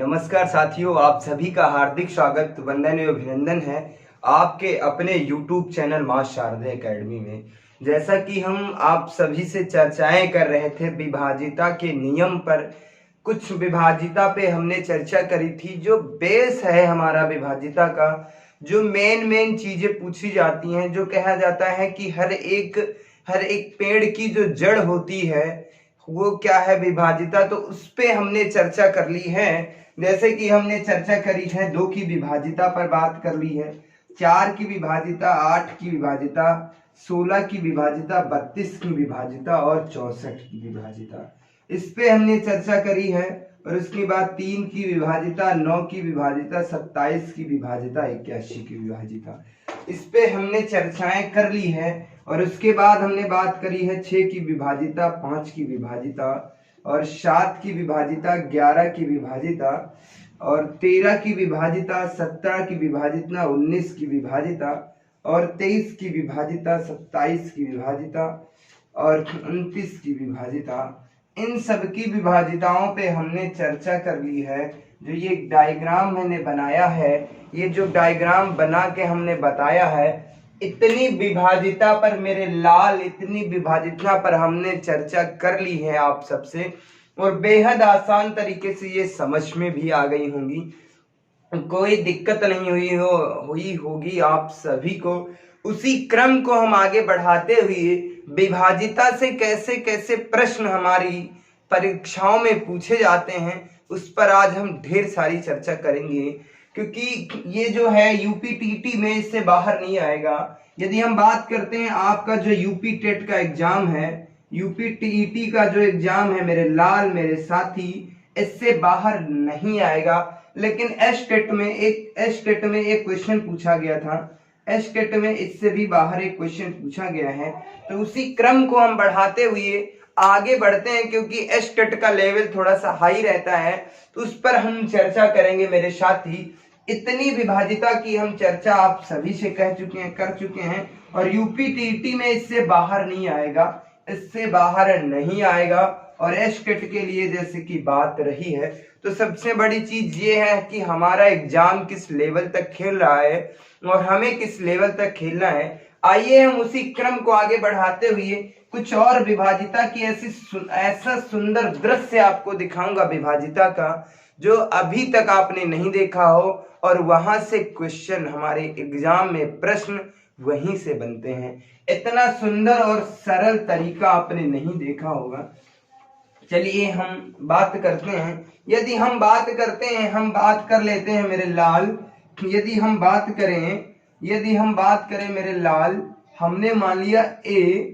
नमस्कार साथियों, आप सभी का हार्दिक स्वागत, वंदन एवं अभिनंदन है आपके अपने YouTube चैनल मां शारदे एकेडमी में। जैसा कि हम आप सभी से चर्चाएं कर रहे थे विभाजिता के नियम पर, कुछ विभाजिता पे हमने चर्चा करी थी। जो बेस है हमारा विभाजिता का, जो मेन चीजें पूछी जाती हैं, जो कहा जाता है कि हर एक पेड़ की जो जड़ होती है वो क्या है, विभाजिता। तो उस पे हमने चर्चा कर ली है। जैसे कि हमने चर्चा करी है 2 की विभाजिता पर बात कर ली है, 4 की विभाजिता, 8 की विभाजिता, 16 की विभाजिता, 32 की विभाजिता और 64 की विभाजिता, इस पे हमने चर्चा करी है। और उसके बाद 3 की विभाजिता, 9 की विभाजिता, 27 की विभाजिता, 81 की विभाजिता, इस पे हमने चर्चाएं कर ली है। और उसके बाद हमने बात करी है 6 की विभाजिता, 5 की विभाजिता और 7 की विभाजिता, 11 की विभाजिता और 13 की विभाजिता, 17 की विभाजिता, 19 की विभाजिता और 23 की विभाजिता, 27 की विभाजिता और 29 की विभाजिता। इन सब की विभाजिताओं पे हमने चर्चा कर ली है। जो ये डायग्राम मैंने बनाया है, ये जो डायग्राम बना के हमने बताया है, इतनी विभाजिता पर मेरे लाल, इतनी विभाजिता पर हमने चर्चा कर ली है आप सबसे, और बेहद आसान तरीके से ये समझ में भी आ गई होंगी, कोई दिक्कत नहीं हुई होगी आप सभी को। उसी क्रम को हम आगे बढ़ाते हुए विभाजिता से कैसे कैसे प्रश्न हमारी परीक्षाओं में पूछे जाते हैं, उस पर आज हम ढेर सारी चर्चा करेंगे। क्योंकि ये जो है यूपीटीटी में इससे बाहर नहीं आएगा। यदि हम बात करते हैं आपका जो यूपी टेट का एग्जाम है, यूपीटीटी का जो एग्जाम है मेरे लाल, मेरे साथी, इससे बाहर नहीं आएगा। लेकिन एस टेट में एक क्वेश्चन पूछा गया था, एस टेट में इससे भी बाहर एक क्वेश्चन पूछा गया है। तो उसी क्रम को हम बढ़ाते हुए आगे बढ़ते हैं, क्योंकि एस टेट का लेवल थोड़ा सा हाई रहता है, तो उस पर हम चर्चा करेंगे मेरे साथी। इतनी विभाजिता की हम चर्चा आप सभी से कर चुके हैं और यूपीटीटी में इससे बाहर नहीं आएगा, इससे बाहर नहीं आएगा। और एसटेट के लिए जैसे कि बात रही है, तो सबसे बड़ी चीज ये है कि हमारा एग्जाम किस लेवल तक खेल रहा है और हमें किस लेवल तक खेलना है। आइए हम उसी क्रम को आगे बढ़ाते हुए कुछ और विभाजिता की ऐसा सुंदर दृश्य आपको दिखाऊंगा विभाजिता का, जो अभी तक आपने नहीं देखा हो, और वहां से क्वेश्चन हमारे एग्जाम में प्रश्न वहीं से बनते हैं। इतना सुंदर और सरल तरीका आपने नहीं देखा होगा। चलिए हम बात करते हैं। यदि हम बात करते हैं, हम बात कर लेते हैं मेरे लाल। यदि हम बात करें मेरे लाल, हमने मान लिया a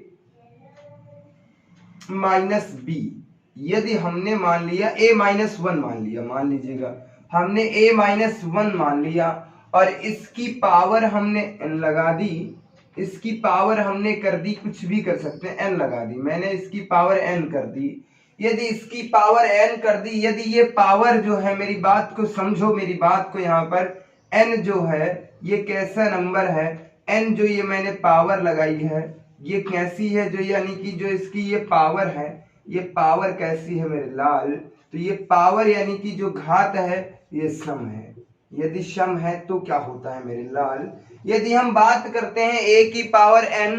माइनस बी। यदि हमने मान लिया a माइनस 1 मान लीजिएगा, हमने a माइनस 1 मान लिया और इसकी पावर हमने n लगा दी, इसकी पावर हमने कर दी, कुछ भी कर सकते हैं, n लगा दी, मैंने इसकी पावर n कर दी। यदि इसकी पावर n कर दी, यदि ये पावर जो है, मेरी बात को समझो, मेरी बात को, यहाँ पर n जो है ये कैसा नंबर है, n जो ये मैंने पावर लगाई है ये कैसी है, जो यानी कि जो इसकी ये पावर है, ये पावर कैसी है मेरे लाल, तो ये पावर यानी कि जो घात है ये सम है। यदि सम है तो क्या होता है मेरे लाल, यदि हम बात करते हैं a की पावर n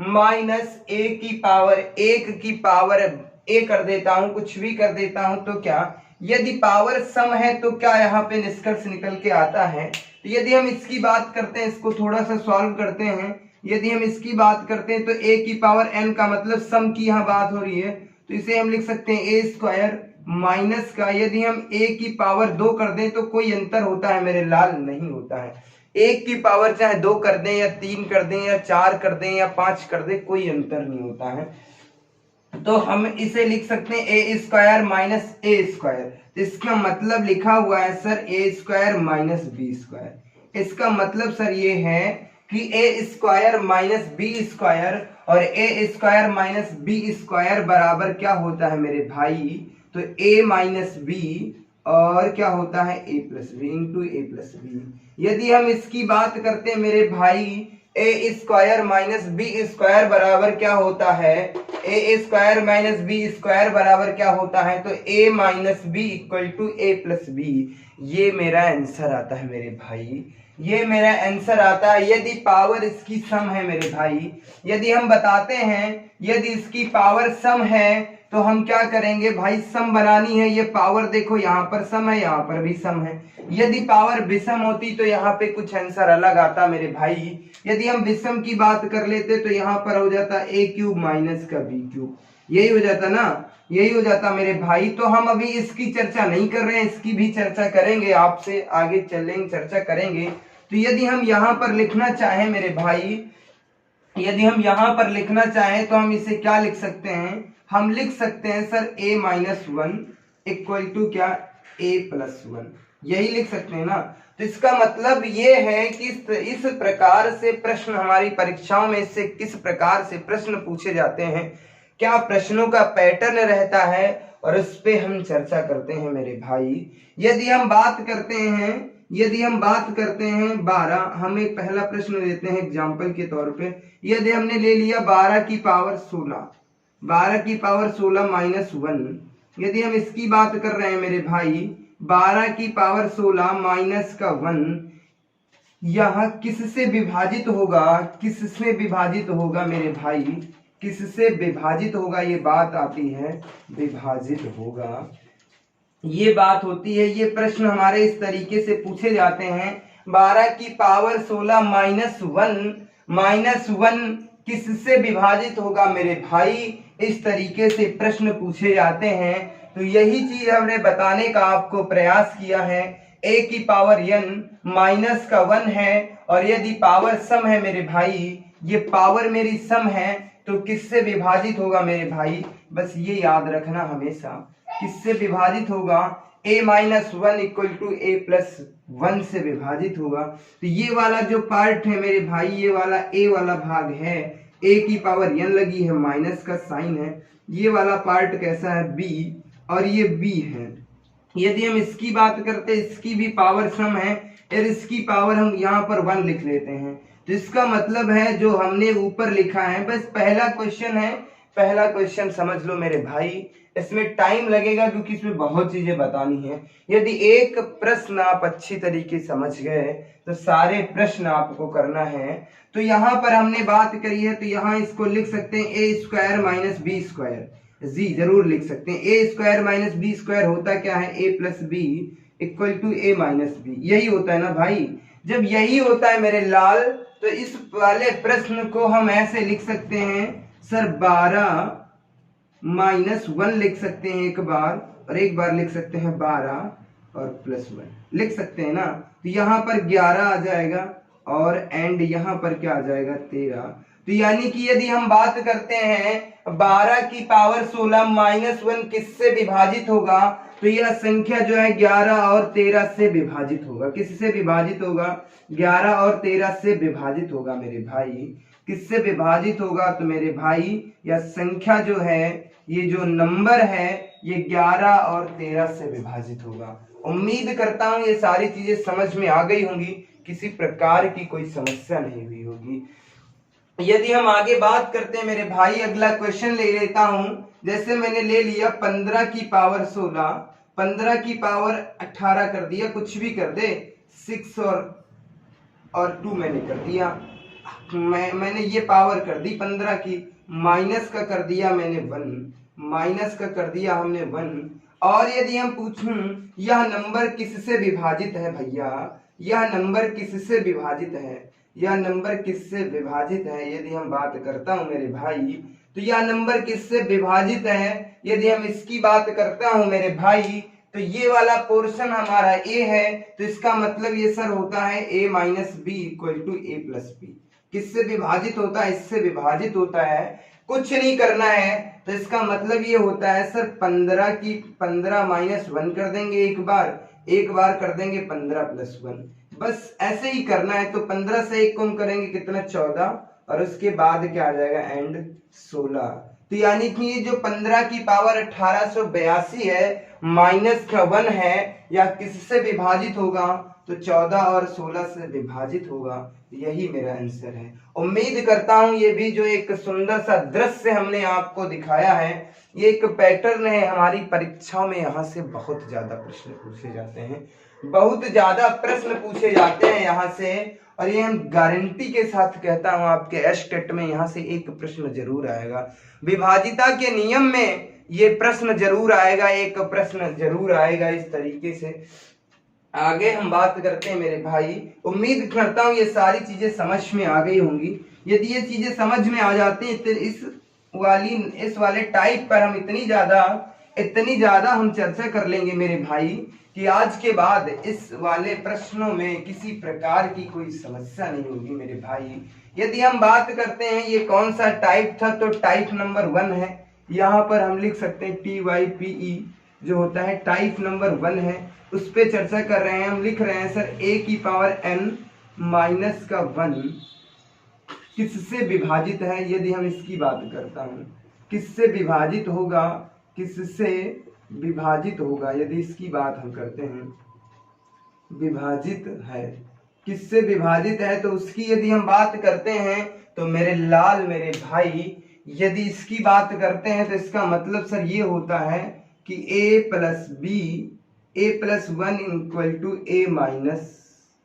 माइनस a की पावर 1 की पावर a कर देता हूं, कुछ भी कर देता हूं, तो क्या, यदि पावर सम है तो क्या यहाँ पे निष्कर्ष निकल के आता है। तो यदि हम इसकी बात करते हैं, इसको थोड़ा सा सॉल्व करते हैं, यदि हम इसकी बात करते हैं तो a की पावर n का मतलब सम की यहाँ बात हो रही है, तो इसे हम लिख सकते हैं a स्क्वायर माइनस का, यदि हम a की पावर 2 कर दें तो कोई अंतर होता है मेरे लाल, नहीं होता है। 1 की पावर चाहे 2 कर दें या 3 कर दें या 4 कर दें या 5 कर दें, कोई अंतर नहीं होता है। तो हम इसे लिख सकते हैं a square minus a square. इसका मतलब लिखा हुआ है sir a square minus b square. इसका मतलब सर ये है कि a square minus b square और a square minus b square बराबर क्या होता है मेरे भाई, तो a माइनस b और क्या होता है a plus B into a plus B. यदि हम इसकी बात करते हैं मेरे भाई A square minus B square बराबर क्या होता है, A square minus B square बराबर क्या होता है, तो A minus B equal to A plus B. ये मेरा आंसर आता है मेरे भाई, ये मेरा आंसर आता है। यदि पावर इसकी सम है मेरे भाई, यदि हम बताते हैं यदि इसकी पावर सम है तो हम क्या करेंगे भाई, सम बनानी है। ये पावर देखो यहाँ पर सम है, यहाँ पर भी सम है। यदि पावर विषम होती तो यहाँ पे कुछ आंसर अलग आता मेरे भाई। यदि हम विषम की बात कर लेते तो यहाँ पर हो जाता ए क्यूब माइनस का बी क्यूब, यही हो जाता ना, यही हो जाता मेरे भाई। तो हम अभी इसकी चर्चा नहीं कर रहे हैं, इसकी भी चर्चा करेंगे, आपसे आगे चलेंगे चर्चा करेंगे। तो यदि हम यहाँ पर लिखना चाहें मेरे भाई, यदि हम यहाँ पर लिखना चाहें तो हम इसे क्या लिख सकते हैं, हम लिख सकते हैं sir a minus one equal to क्या, a प्लस वन, यही लिख सकते हैं ना। तो इसका मतलब ये है कि इस प्रकार से प्रश्न हमारी परीक्षाओं में से किस प्रकार से प्रश्न पूछे जाते हैं, क्या प्रश्नों का पैटर्न रहता है, और उस पे हम चर्चा करते हैं मेरे भाई। यदि हम बात करते हैं, यदि हम बात करते हैं 12, हम एक पहला प्रश्न लेते हैं एग्जाम्पल के तौर पे। यदि हमने ले लिया 12 की पावर 16, 12 की पावर 16 माइनस 1, यदि हम इसकी बात कर रहे हैं मेरे भाई, 12 की पावर 16 माइनस का 1, यह किससे विभाजित होगा, किससे विभाजित होगा मेरे भाई, किससे विभाजित होगा, ये बात आती है, विभाजित होगा, ये बात होती है। ये प्रश्न हमारे इस तरीके से पूछे जाते हैं, 12 की पावर 16 माइनस वन किससे विभाजित होगा मेरे भाई, इस तरीके से प्रश्न पूछे जाते हैं। तो यही चीज हमने बताने का आपको प्रयास किया है। a की पावर n माइनस का 1 है, और यदि पावर सम है मेरे भाई, ये पावर मेरी सम है, तो किससे विभाजित होगा मेरे भाई, बस ये याद रखना हमेशा, किससे विभाजित होगा, a minus one equal to a plus one से विभाजित होगा। तो ये वाला जो पार्ट है मेरे भाई, ये वाला a वाला भाग है, a की पावर n लगी है, माइनस का साइन है, ये वाला पार्ट कैसा है b, और ये b है। यदि हम इसकी बात करते, इसकी भी पावर सम है, और इसकी पावर हम यहाँ पर 1 लिख लेते हैं। तो इसका मतलब है जो हमने ऊपर लिखा है, बस पहला क्वेश्चन है, पहला क्वेश्चन समझ लो मेरे भाई। इसमें टाइम लगेगा क्योंकि इसमें बहुत चीजें बतानी है। यदि एक प्रश्न आप अच्छी तरीके समझ गए तो सारे प्रश्न आपको करना है। तो यहाँ पर हमने बात करी है, तो यहाँ इसको लिख सकते हैं A square minus B square, जी जरूर लिख सकते हैं। A square minus B square होता क्या है, A plus B equal to A minus B, यही होता है ना भाई। जब यही होता है मेरे लाल, तो इस वाले प्रश्न को हम ऐसे लिख सकते हैं सर, 12 माइनस 1 लिख सकते हैं एक बार, और एक बार लिख सकते हैं 12 और प्लस 1 लिख सकते हैं ना। तो यहाँ पर 11 आ जाएगा, और एंड यहाँ पर क्या आ जाएगा, 13। तो यानी कि यदि हम बात करते हैं 12 की पावर 16 माइनस 1 किससे विभाजित होगा, तो यह संख्या जो है 11 और 13 से विभाजित होगा। किससे विभाजित होगा, 11 और 13 से विभाजित होगा मेरे भाई। किससे विभाजित होगा, तो मेरे भाई यह संख्या जो है, ये जो नंबर है, ये 11 और 13 से विभाजित होगा। उम्मीद करता हूं ये सारी चीजें समझ में आ गई होंगी, किसी प्रकार की कोई समस्या नहीं हुई होगी। यदि हम आगे बात करते हैं मेरे भाई, अगला क्वेश्चन ले लेता हूं। जैसे मैंने ले लिया 15 की पावर 16, 15 की पावर 18 कर दिया, कुछ भी कर दे, 6 और 2 मैंने कर दिया, मैंने ये पावर कर दी 15 की, माइनस का कर दिया मैंने 1, माइनस का कर दिया हमने 1। और यदि हम पूछूं यह नंबर किससे विभाजित है भैया, यह नंबर किससे विभाजित है, यह नंबर किससे विभाजित है, यदि हम बात करता हूं मेरे भाई, तो यह नंबर किससे विभाजित है, यदि हम इसकी बात करता हूं मेरे भाई, तो ये वाला पोर्शन हमारा a है, तो इसका मतलब ये सर होता है a minus B equal to A plus b. किससे विभाजित होता है, इससे विभाजित होता है, कुछ नहीं करना है। तो इसका मतलब ये होता है सर 15 की 15 माइनस 1 कर देंगे एक बार कर देंगे 15 प्लस 1, बस ऐसे ही करना है। तो 15 से 1 कम करेंगे कितना, 14, और उसके बाद क्या आ जाएगा, एंड 16। तो यानी कि ये जो 15 की पावर 1882 है माइनस का 1 है, यह किससे विभाजित होगा, तो 14 और 16 से विभाजित होगा। यही मेरा आंसर है। उम्मीद करता हूं ये भी जो एक सुंदर सा दृश्य हमने आपको दिखाया है, ये एक पैटर्न है। हमारी परीक्षाओं में यहाँ से बहुत ज्यादा प्रश्न पूछे जाते हैं, बहुत ज्यादा प्रश्न पूछे जाते हैं यहाँ से, और ये हम गारंटी के साथ कहता हूं आपके एस्टेट में यहाँ से एक प्रश्न जरूर आएगा। विभाजिता के नियम में ये प्रश्न जरूर आएगा, एक प्रश्न जरूर आएगा इस तरीके से। आगे हम बात करते हैं मेरे भाई। उम्मीद करता हूं ये सारी चीजें समझ में आ गई होंगी। यदि ये चीजें समझ में आ जाती हैं तो इस वाले टाइप पर हम इतनी ज्यादा हम चर्चा कर लेंगे मेरे भाई कि आज के बाद इस वाले प्रश्नों में किसी प्रकार की कोई समस्या नहीं होगी मेरे भाई। यदि हम बात करते हैं ये कौन सा टाइप था, तो टाइप नंबर 1 है। यहाँ पर हम लिख सकते हैं TYPE जो होता है टाइप नंबर 1 है, उस पे चर्चा कर रहे हैं। हम लिख रहे हैं सर a की पावर n माइनस का 1 किससे विभाजित है। यदि हम इसकी बात करता हूँ, किससे विभाजित होगा, किससे विभाजित होगा, यदि इसकी बात हम करते हैं, विभाजित है, किससे विभाजित है, तो उसकी यदि हम बात करते हैं तो मेरे लाल मेरे भाई, यदि इसकी बात करते हैं तो इसका मतलब सर ये होता है कि a plus b a plus 1 equal to a minus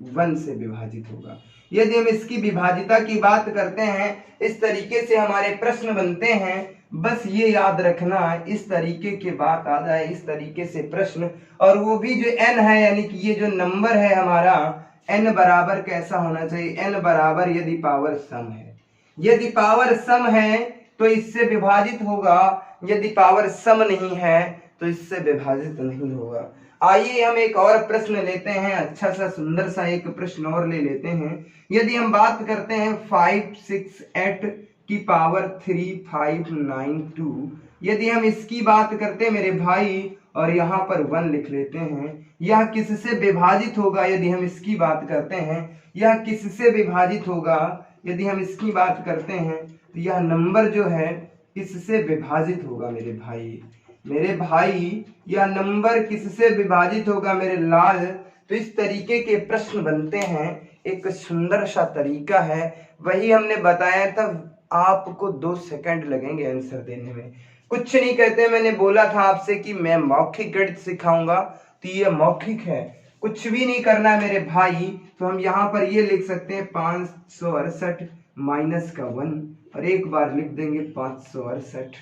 1 से विभाजित होगा। यदि हम इसकी विभाजिता की बात करते हैं, इस तरीके से हमारे प्रश्न बनते हैं। बस ये याद रखना, इस तरीके की बात आ जाए, इस तरीके से प्रश्न, और वो भी जो n है, यानी कि ये जो नंबर है हमारा n बराबर कैसा होना चाहिए, n बराबर यदि पावर सम है, यदि पावर सम है तो इससे विभाजित होगा, यदि पावर सम नहीं है तो इससे विभाजित नहीं होगा। आइए हम एक और प्रश्न लेते हैं, अच्छा सा सुंदर सा एक प्रश्न और ले लेते हैं। यदि हम बात करते हैं 568 की पावर 3592, यदि हम इसकी बात करते हैं मेरे भाई, और यहाँ पर 1 लिख लेते हैं, यह किससे विभाजित होगा। यदि हम इसकी बात करते हैं, यह किससे विभाजित होगा, यदि हम इसकी बात करते हैं तो यह नंबर जो है किससे विभाजित होगा मेरे भाई, मेरे भाई यह नंबर किससे विभाजित होगा मेरे लाल। तो इस तरीके के प्रश्न बनते हैं, एक सुंदर सा तरीका है, वही हमने बताया था। आपको 2 सेकंड लगेंगे आंसर देने में, कुछ नहीं कहते। मैंने बोला था आपसे कि मैं मौखिक गणित सिखाऊंगा, तो ये मौखिक है, कुछ भी नहीं करना है मेरे भाई। तो हम यहाँ पर ये लिख सकते हैं 568 माइनस का 1, और एक बार लिख देंगे 568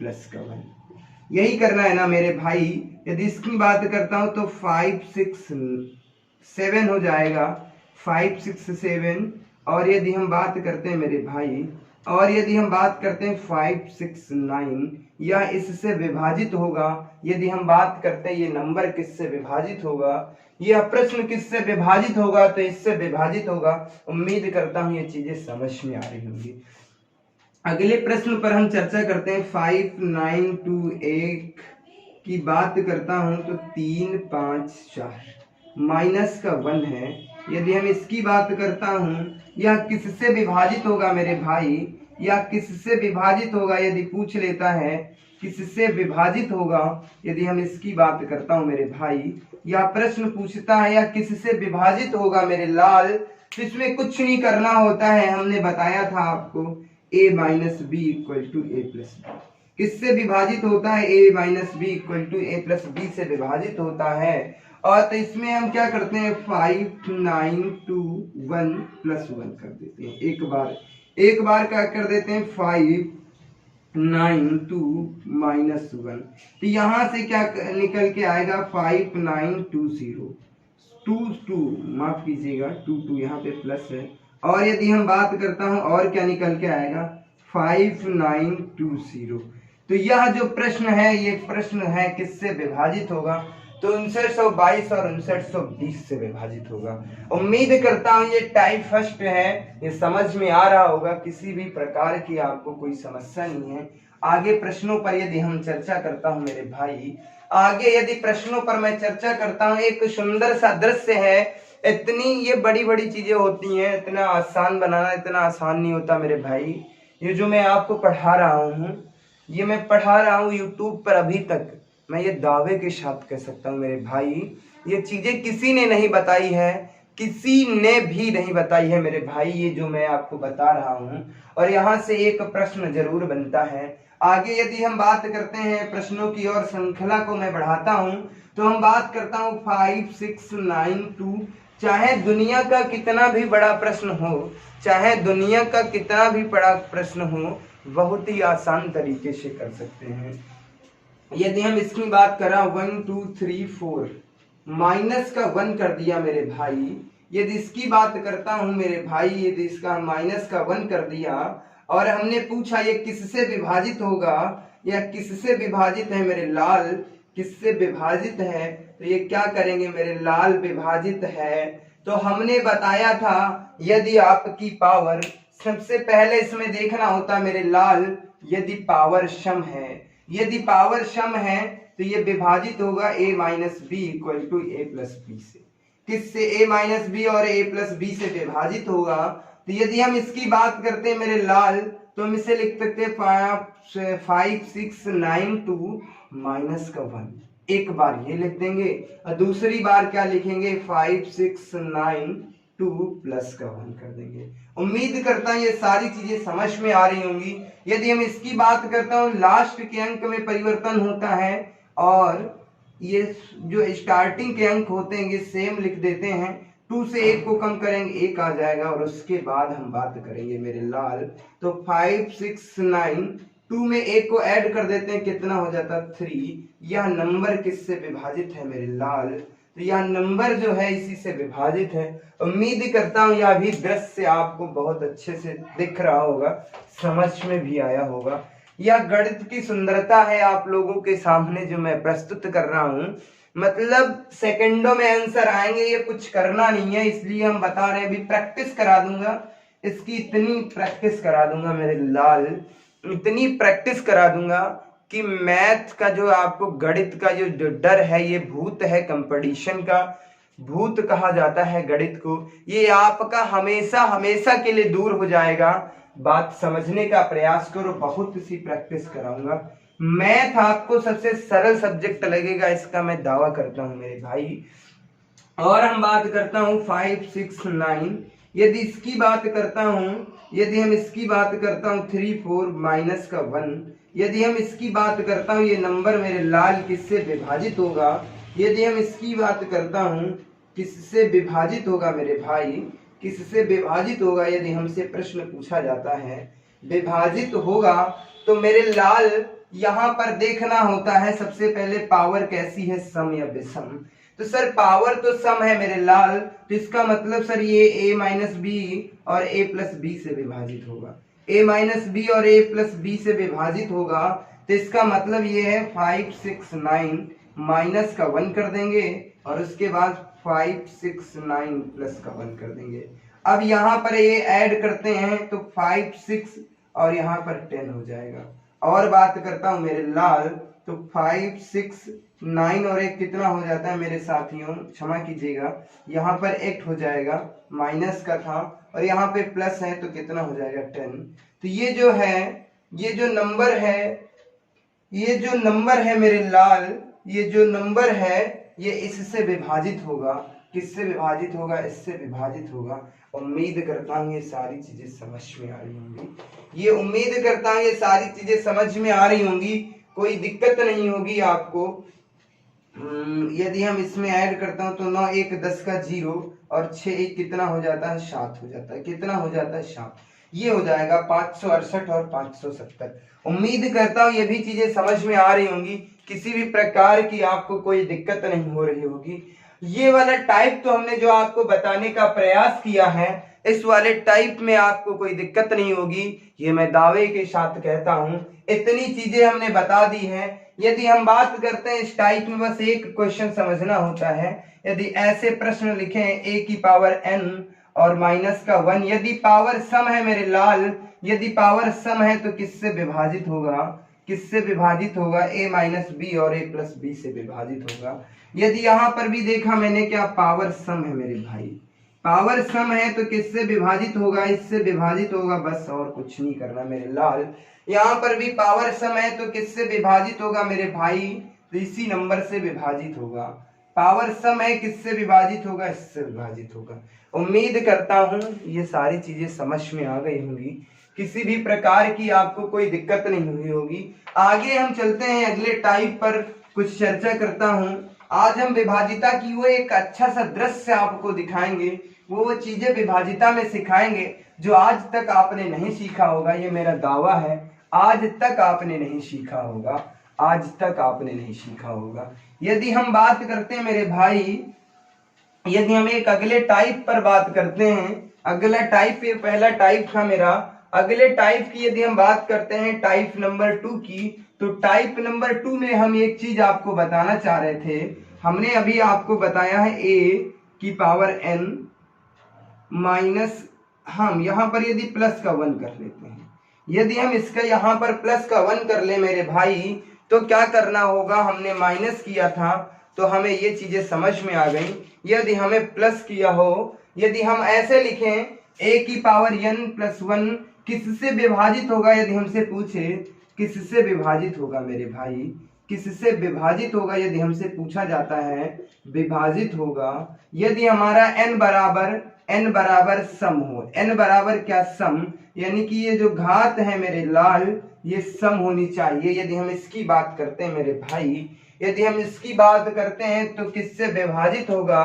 प्लस का 1। यही करना है ना मेरे भाई। यदि इसकी बात करता हूं तो 567 हो जाएगा, 567। और यदि हम बात करते हैं मेरे भाई, और यदि हम बात करते हैं 569, यह इससे विभाजित होगा। यदि हम बात करते हैं ये नंबर किससे विभाजित होगा, यह प्रश्न किससे विभाजित होगा, तो इससे विभाजित होगा। उम्मीद करता हूं ये चीजें समझ में आ रही होंगी। अगले प्रश्न पर हम चर्चा करते हैं। 5928 की बात करता हूं तो 354 माइनस का 1 है। यदि हम इसकी बात करता हूं, यह किससे विभाजित होगा मेरे भाई, यह किससे विभाजित होगा, यदि पूछ लेता है किससे विभाजित होगा। यदि हम इसकी बात करता हूं मेरे भाई, यह प्रश्न पूछता है यह किससे विभाजित होगा मेरे लाल। तो इसमें कुछ नहीं करना होता है, हमने बताया था आपको a minus B equal to A plus b. किससे विभाजित होता है, a minus B equal to A plus b से विभाजित होता है। और तो इसमें हम क्या करते हैं, 5921 प्लस 1 कर देते हैं। एक बार क्या कर देते हैं, 592 माइनस 1। तो यहाँ से क्या निकल के आएगा, 5920 माफ कीजिएगा 22 यहाँ पे प्लस है। और यदि हम बात करता हूं, और क्या निकल के आएगा, 5920। तो यह जो प्रश्न है, ये प्रश्न है किससे विभाजित होगा, तो 5922 और 5920 से विभाजित होगा। उम्मीद करता हूं ये टाइप फर्स्ट है, ये समझ में आ रहा होगा, किसी भी प्रकार की आपको कोई समस्या नहीं है। आगे प्रश्नों पर यदि हम चर्चा करता हूं मेरे भाई, आगे यदि प्रश्नों पर मैं चर्चा करता हूं, एक सुंदर सा दृश्य है। इतनी ये बड़ी बड़ी चीजें होती हैं, इतना आसान बनाना इतना आसान नहीं होता मेरे भाई। ये जो मैं आपको पढ़ा रहा हूँ, ये मैं पढ़ा रहा हूँ यूट्यूब पर अभी तक मैं ये दावे के साथ कह सकता हूँ मेरे भाई, ये चीजें किसी ने नहीं बताई है, किसी ने भी नहीं बताई है मेरे भाई, ये जो मैं आपको बता रहा हूँ। और यहाँ से एक प्रश्न जरूर बनता है। आगे यदि हम बात करते हैं प्रश्नों की और श्रृंखला को मैं बढ़ाता हूँ, तो हम बात करता हूँ 5, 6, 9, 2। चाहे दुनिया का कितना भी बड़ा प्रश्न हो, चाहे दुनिया का कितना भी बड़ा प्रश्न हो, बहुत ही आसान तरीके से कर सकते हैं। यदि हम इसकी बात करें 1, 2, 3, 4, माइनस का 1 कर दिया मेरे भाई। यदि इसकी बात करता हूं मेरे भाई, यदि इसका माइनस का 1 कर दिया और हमने पूछा ये किससे विभाजित होगा या किससे विभाजित है मेरे लाल, किससे विभाजित है, तो ये क्या करेंगे मेरे लाल, विभाजित है। तो हमने बताया था यदि आपकी पावर, सबसे पहले इसमें देखना होता मेरे लाल, यदि पावर सम है, यदि पावर सम है तो ये विभाजित होगा a minus B equal to A plus b से। किससे? a माइनस बी और a प्लस बी से विभाजित होगा। तो यदि हम इसकी बात करते हैं मेरे लाल, तो हम इसे लिख सकते हैं 5, 6, 9, 2 माइनस का 1। एक बार ये लिख देंगे और दूसरी बार क्या लिखेंगे, 5, 6, 9, 2 प्लस का 1 कर देंगे। उम्मीद करता हूं ये सारी चीजें समझ में आ रही होंगी। यदि हम इसकी बात करता हूं, लास्ट के अंक में परिवर्तन होता है और ये जो स्टार्टिंग के अंक होते हैं ये सेम लिख देते हैं। 2 से 1 को कम करेंगे 1 आ जाएगा और उसके बाद हम बात करेंगे मेरे लाल। तो 5, 6, 9, 2 में 1 को ऐड कर देते हैं, कितना हो जाता है 3। यह नंबर किससे विभाजित है मेरे लाल, तो यह नंबर जो है इसी से विभाजित है। उम्मीद करता हूं यह भी दृश्य से आपको बहुत अच्छे से दिख रहा होगा, समझ में भी आया होगा। यह गणित की सुंदरता है आप लोगों के सामने जो मैं प्रस्तुत कर रहा हूं। मतलब सेकंडों में आंसर आएंगे, ये कुछ करना नहीं है, इसलिए हम बता रहे हैं। अभी प्रैक्टिस करा दूंगा, इसकी इतनी प्रैक्टिस करा दूंगा मेरे लाल, इतनी प्रैक्टिस करा दूंगा कि मैथ का जो आपको, गणित का जो डर है, ये भूत है, कंपटीशन का भूत कहा जाता है गणित को, ये आपका हमेशा हमेशा के लिए दूर हो जाएगा। बात समझने का प्रयास करो, बहुत सी प्रैक्टिस कराऊंगा। मैथ आपको सबसे सरल सब्जेक्ट लगेगा, इसका मैं दावा करता हूं मेरे भाई। और हम बात करता हूं 5, 6, 9। यदि इसकी बात करता हूं, यदि हम इसकी बात करता हूं 3, 4 माइनस का 1। यदि हम इसकी बात करता हूं, ये नंबर मेरे लाल किससे विभाजित होगा। यदि हम इसकी बात करता हूं, किससे विभाजित होगा मेरे भाई, किससे विभाजित होगा, यदि हमसे प्रश्न पूछा जाता है विभाजित होगा, तो मेरे लाल यहाँ पर देखना होता है सबसे पहले पावर कैसी है, सम या विषम। तो सर पावर तो सम है मेरे लाल, तो इसका मतलब सर ये a माइनस बी और a प्लस बी से विभाजित होगा। a माइनस बी और a प्लस बी से विभाजित होगा, तो इसका मतलब ये है 5, 6, 9 माइनस का 1 कर देंगे और उसके बाद 5, 6, 9 प्लस का 1 कर देंगे। अब यहाँ पर ये ऐड करते हैं तो 5, 6 और यहाँ पर 10 हो जाएगा। और बात करता हूँ मेरे लाल, तो 5, 6, 9 और 1 कितना हो जाता है मेरे साथियों, क्षमा कीजिएगा, यहाँ पर 8 हो जाएगा, माइनस का था और यहाँ पे प्लस है तो कितना हो जाएगा 10। तो ये जो है, ये जो नंबर है, ये जो नंबर है मेरे लाल, ये जो नंबर है ये इससे विभाजित होगा। किससे विभाजित होगा, इससे विभाजित होगा। उम्मीद करता हूँ ये सारी चीजें समझ में आ रही होंगी, ये उम्मीद करता हूँ ये सारी चीजें समझ में आ रही होंगी, कोई दिक्कत नहीं होगी आपको। यदि हम इसमें ऐड करता हूँ तो 9, 1, 10 का 0 और 6, 1 कितना हो जाता है, 7 हो जाता है। कितना हो जाता है, 7। ये हो जाएगा 568 और 570। उम्मीद करता हूँ ये भी चीजें समझ में आ रही होंगी, किसी भी प्रकार की आपको कोई दिक्कत नहीं हो रही होगी। ये वाला टाइप तो हमने जो आपको बताने का प्रयास किया है, इस वाले टाइप में आपको कोई दिक्कत नहीं होगी, ये मैं दावे के साथ कहता हूं। इतनी चीजें हमने बता दी हैं। यदि हम बात करते हैं इस टाइप में, बस एक क्वेश्चन समझना होता है। यदि ऐसे प्रश्न लिखे a की पावर n और माइनस का 1, यदि पावर सम है मेरे लाल, यदि पावर सम है तो किससे विभाजित होगा, किससे विभाजित होगा, a माइनस बी और a प्लस बी से विभाजित होगा। यदि यहाँ पर भी देखा मैंने, क्या पावर सम है मेरे भाई, पावर सम है तो किससे विभाजित होगा, इससे विभाजित होगा, बस और कुछ नहीं करना मेरे लाल। यहाँ पर भी पावर सम है तो किससे विभाजित होगा मेरे भाई, तो इसी नंबर से विभाजित होगा। पावर सम है, किससे विभाजित होगा? इससे विभाजित होगा। उम्मीद करता हूं ये सारी चीजें समझ में आ गई होंगी, किसी भी प्रकार की आपको कोई दिक्कत नहीं हुई होगी। आगे हम चलते हैं, अगले टाइप पर कुछ चर्चा करता हूं। आज हम विभाजिता की वो एक अच्छा सा दृश्य आपको दिखाएंगे, वो चीजें विभाजिता में सिखाएंगे जो आज तक आपने नहीं सीखा होगा। ये मेरा दावा है, आज तक आपने नहीं सीखा होगा, आज तक आपने नहीं सीखा होगा। यदि हम बात करते हैं मेरे भाई, यदि हम एक अगले टाइप पर बात करते हैं, अगला टाइप, ये पहला टाइप था मेरा, अगले टाइप की यदि हम बात करते हैं टाइप नंबर 2 की, तो टाइप नंबर 2 में हम एक चीज आपको बताना चाह रहे थे। हमने अभी आपको बताया है a की पावर n माइनस, हम यहां पर यदि प्लस का 1 कर लेते हैं, यदि हम इसका यहां पर प्लस का 1 कर ले मेरे भाई, तो क्या करना होगा? हमने माइनस किया था तो हमें ये चीजें समझ में आ गई। यदि हमें प्लस किया हो, यदि हम ऐसे लिखें a की पावर n प्लस 1 किससे विभाजित होगा? यदि हमसे पूछे किससे विभाजित होगा मेरे भाई, किससे विभाजित होगा यदि हमसे पूछा जाता है, विभाजित होगा यदि हमारा n बराबर सम हो। n बराबर क्या? सम, यानी कि ये जो घात है मेरे लाल, ये सम होनी चाहिए। यदि हम इसकी बात करते हैं मेरे भाई, यदि हम इसकी बात करते हैं तो किससे विभाजित होगा?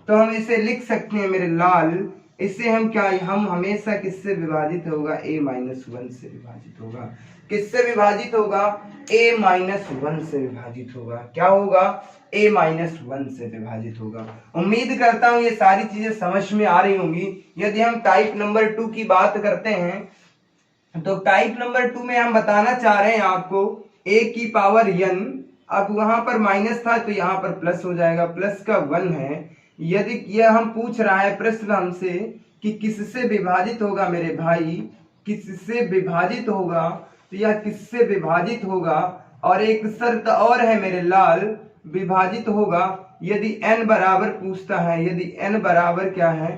तो हम इसे लिख सकते हैं मेरे लाल, इसे हम क्या, हम हमेशा किससे विभाजित होगा? a माइनस 1 से विभाजित होगा। किससे विभाजित होगा? a माइनस 1 से विभाजित होगा। क्या होगा? a माइनस 1 से विभाजित होगा। उम्मीद करता हूं ये सारी चीजें समझ में आ रही होंगी। यदि हम टाइप नंबर 2 की बात करते हैं, तो टाइप नंबर 2 में हम बताना चाह रहे हैं आपको a की पावर n, अब वहां पर माइनस था तो यहाँ पर प्लस हो जाएगा, प्लस का 1 है। यदि यह हम पूछ रहा है प्रश्न हमसे कि किससे विभाजित होगा मेरे भाई, किससे विभाजित होगा, तो यह किससे विभाजित होगा? और एक शर्त और है मेरे लाल, विभाजित होगा यदि n बराबर पूछता है, यदि n बराबर क्या है?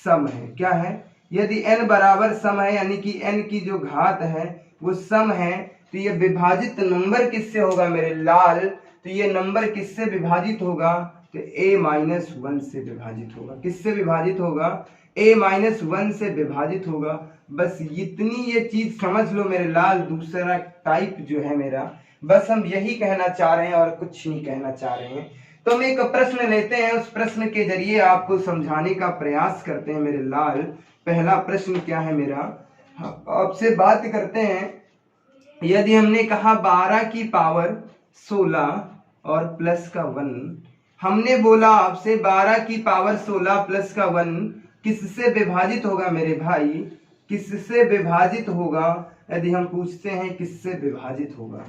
सम है। क्या है? यदि n बराबर सम है, यानी कि n की जो घात है वो सम है, तो ये विभाजित नंबर किससे होगा मेरे लाल? तो ये नंबर किससे विभाजित होगा? तो a माइनस 1 से विभाजित होगा। किससे विभाजित होगा? a माइनस 1 से विभाजित होगा। बस इतनी ये चीज समझ लो मेरे लाल, दूसरा टाइप जो है मेरा, बस हम यही कहना चाह रहे हैं और कुछ नहीं कहना चाह रहे हैं। तो हम एक प्रश्न लेते हैं, उस प्रश्न के जरिए आपको समझाने का प्रयास करते हैं मेरे लाल। पहला प्रश्न क्या है मेरा, आपसे बात करते हैं। यदि हमने कहा 12 की पावर 16 और प्लस का 1, हमने बोला आपसे 12 की पावर 16 प्लस का 1 किससे विभाजित होगा मेरे भाई? किससे विभाजित होगा? यदि हम पूछते हैं किससे विभाजित होगा,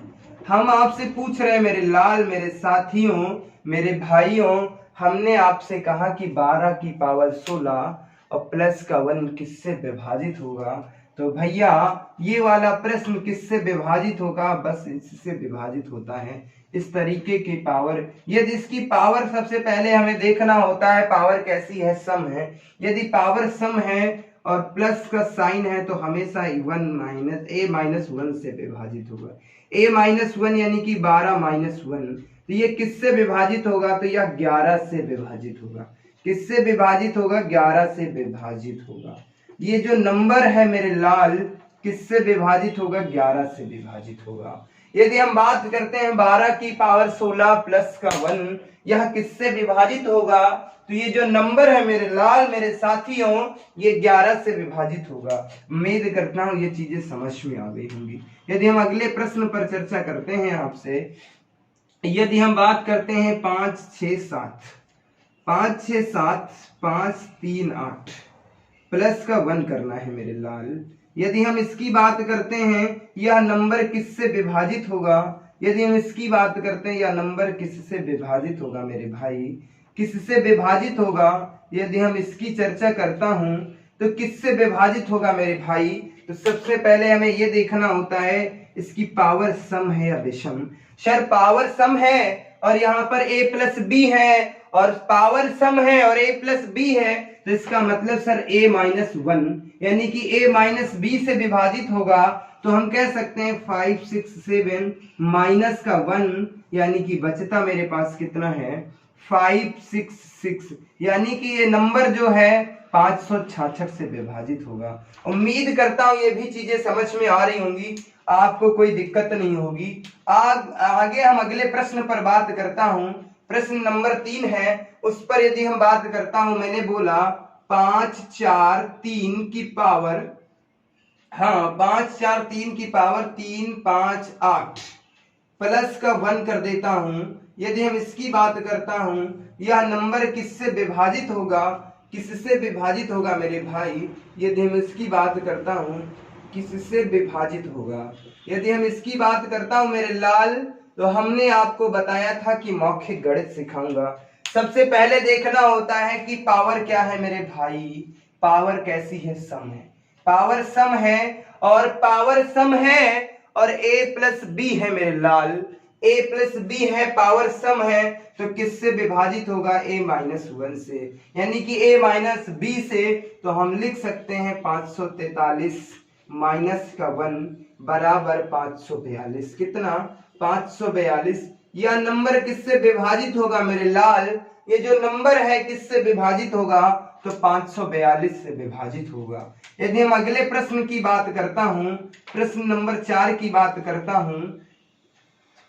हम आपसे पूछ रहे हैं मेरे लाल, मेरे साथियों, मेरे भाइयों, हमने आपसे कहा कि 12 की पावर 16 और प्लस का 1 किससे विभाजित होगा। तो भैया ये वाला प्रश्न किससे विभाजित होगा? बस इससे विभाजित होता है। इस तरीके की पावर, यदि इसकी पावर सबसे पहले हमें देखना होता है पावर कैसी है, सम है। यदि पावर सम है और प्लस का साइन है तो हमेशा a माइनस 1 से विभाजित होगा। a माइनस 1 यानी कि 12 माइनस 1, तो ये किससे विभाजित होगा? तो यह 11 से विभाजित होगा। किससे विभाजित होगा? 11 से विभाजित होगा। ये जो नंबर है मेरे लाल किससे विभाजित होगा? 11 से विभाजित होगा। यदि हम बात करते हैं 12 की पावर 16 प्लस का 1, यह किससे विभाजित होगा? तो ये जो नंबर है मेरे लाल, मेरे साथियों, ये 11 से विभाजित होगा। उम्मीद करता हूं ये चीजें समझ में आ गई होंगी। यदि हम अगले प्रश्न पर चर्चा करते हैं आपसे, यदि हम बात करते हैं 5 6 7 5 6 7 5 3 8 प्लस का 1 करना है मेरे लाल। यदि हम इसकी बात करते हैं, यह नंबर किससे विभाजित होगा? यदि हम इसकी बात करते हैं, यह नंबर किससे विभाजित होगा मेरे भाई? किससे विभाजित होगा? यदि हम इसकी चर्चा करता हूं तो किससे विभाजित होगा मेरे भाई? तो सबसे पहले हमें यह देखना होता है इसकी पावर सम है या विषम। सर पावर सम है और यहाँ पर a प्लस बी है और पावर सम है और a प्लस बी है, तो इसका मतलब सर a माइनस वन, यानी कि a माइनस बी से विभाजित होगा। तो हम कह सकते हैं 5 6 7 माइनस का 1, यानी कि बचता मेरे पास कितना है 5 6 6, यानी कि ये नंबर जो है 566 से विभाजित होगा। उम्मीद करता हूं ये भी चीजें समझ में आ रही होंगी, आपको कोई दिक्कत नहीं होगी। आगे हम अगले प्रश्न पर बात करता हूं। प्रश्न नंबर 3 है, उस पर यदि हम बात करता हूं, मैंने बोला 5 4 3 की पावर, हाँ 5 4 3 की पावर 3 5 8 प्लस का 1 कर देता हूं। यदि हम इसकी बात करता हूं, यह नंबर किससे विभाजित होगा, किससे विभाजित होगा मेरे भाई, यदि हम इसकी बात करता हूं किससे विभाजित होगा, यदि हम इसकी बात करता हूं मेरे लाल, तो हमने आपको बताया था कि मौखिक गणित सिखाऊंगा। सबसे पहले देखना होता है कि पावर क्या है मेरे भाई, पावर कैसी है, सम है, पावर सम है, और पावर सम है और a प्लस बी है मेरे लाल, a प्लस बी है, पावर सम है, तो किससे विभाजित होगा a माइनस वन से, यानी कि a माइनस बी से। तो हम लिख सकते हैं 543 माइनस का 1 बराबर 542, कितना 542। यह नंबर किससे विभाजित होगा मेरे लाल, ये जो नंबर है किससे विभाजित होगा, तो 542 से विभाजित होगा। यदि हम अगले प्रश्न की बात करता हूं, प्रश्न नंबर 4 की बात करता हूं,